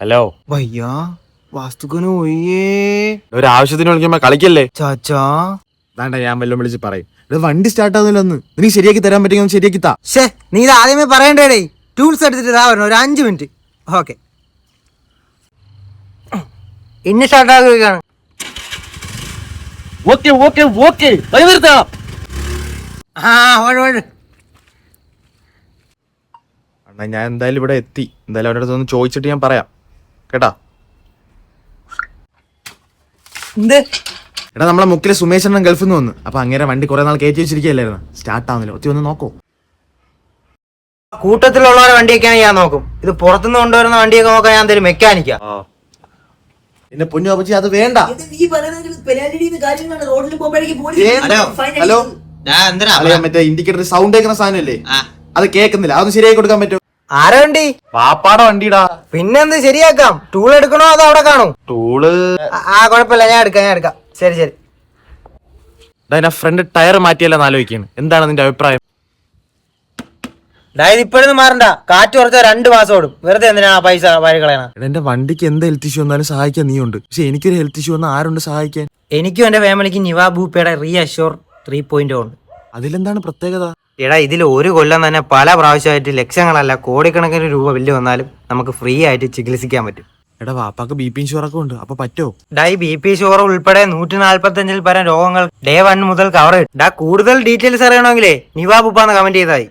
Hello Bhaiyya വാസ്തുക്കന് ഒയ്യേ ഒരു ആവശ്യത്തിന് വിളിക്കുമ്പോ കളിക്കല്ലേ. ചാച്ചാ വേണ്ട, ഞാൻ വല്ലതും വിളിച്ച് പറയും. ഇത് വണ്ടി സ്റ്റാർട്ട് ആവുന്നില്ല. ഒന്ന് നീ ശരിയാക്കി തരാൻ പറ്റുമെങ്കിൽ ശരിയാക്കി താ. ഷേ നീ ഇത് ആദ്യമേ പറയണ്ടേ. ടൂൾസ് എടുത്തിട്ട് ഇതാ വരണം, ഒരു 5 മിനിറ്റ്. ഓക്കെ ഇന്ന് സ്റ്റാർട്ട് ആകുകയാണ്. ഓക്കെ ഓക്കെ ഓക്കെ നിർത്താം. ആ ഓട് അണ്ണാ ഞാൻ എന്തായാലും ഇവിടെ എത്തി. എന്തായാലും അവരുടെ അടുത്ത് ഒന്ന് ചോദിച്ചിട്ട് ഞാൻ പറയാം കേട്ടാ. എന്ത് എടാ നമ്മളെ മുക്കിലെ സുമേഷ് അണ്ണൻ ഗൾഫിൽ നിന്ന് വന്നു. അപ്പൊ അങ്ങനെ വണ്ടി കുറെ നാൾ കയറ്റി വെച്ചിരിക്കുകയല്ലായിരുന്നു. സ്റ്റാർട്ട് ആവുന്നില്ല. ഒത്തി ഒന്ന് നോക്കൂ. കൂട്ടത്തിലുള്ളവരെ വണ്ടിയൊക്കെയാണ് ഞാൻ നോക്കും. ഇത് പുറത്തുനിന്ന് കൊണ്ടുവരുന്ന വണ്ടിയൊക്കെ നോക്കാൻ ഞാൻ എന്തെങ്കിലും മെക്കാനിക്കാ. എന്നെ പൊന്നു അപ്പച്ചി അത് വേണ്ട. ഹലോ മറ്റേ ഇൻഡിക്കേറ്റർ സൗണ്ട് കേൾക്കുന്ന സാധനല്ലേ, അത് കേൾക്കുന്നില്ല. അതൊന്ന് ശരിയാക്കി കൊടുക്കാൻ പറ്റുമോ? ആരാ വണ്ടി? വാപ്പാടെ വണ്ടിടാ. പിന്നെന്ത് ശരിയാക്കാം. ടൂൾ എടുക്കണോ അതോ അവിടെ കാണും? ടൂള് കുഴപ്പമില്ല, ഞാൻ എടുക്കാം. ശരി ശരി. എന്റെ ഫ്രണ്ട് ടയർ മാറ്റിയല്ലെന്ന് ആലോചിക്കാണ്. എന്താണ് നിന്റെ അഭിപ്രായം? അതായത് ഇപ്പോഴൊന്നും മാറണ്ട. കാറ്റ് കുറച്ചാൽ 2 മാസം ഓടും. വെറുതെ എന്തിനാ പൈസ വാരി കളയണ? എന്റെ വണ്ടിക്ക് എന്ത് ഹെൽത്ത് ഇഷ്യൂ വന്നാലും സഹായിക്കാൻ നീ ഉണ്ട്. പക്ഷെ എനിക്കൊരു ഹെൽത്ത് ഇഷ്യൂ വന്നാൽ ആരുണ്ട് സഹായിക്കാൻ? എനിക്കും എന്റെ ഫാമിലിക്ക് നിവാ ഭൂപ്പയുടെ റീഅഷ്യൂർ 3.0 ഉണ്ട്. അതിലെന്താണ് പ്രത്യേകത? എടാ ഇതിൽ ഒരു കൊല്ലം തന്നെ പല പ്രാവശ്യമായിട്ട് ലക്ഷങ്ങളല്ല കോടിക്കണക്കിന് രൂപ ബില്ല് വന്നാലും നമുക്ക് ഫ്രീ ആയിട്ട് ചികിത്സിക്കാൻ പറ്റും. എടാ വാപ്പാക്ക് BP ഇൻഷുറൊക്കെ ഉണ്ട്. അപ്പൊ പറ്റോ? ഡാ BP ഷുഗർ ഉൾപ്പെടെ 145 പരം രോഗങ്ങൾ Day 1 മുതൽ കവർ ചെയ്യും. കൂടുതൽ ഡീറ്റെയിൽസ് അറിയണമെങ്കിലേ നിവാ ഭൂപ്പാന്ന് കമന്റ് ചെയ്താൽ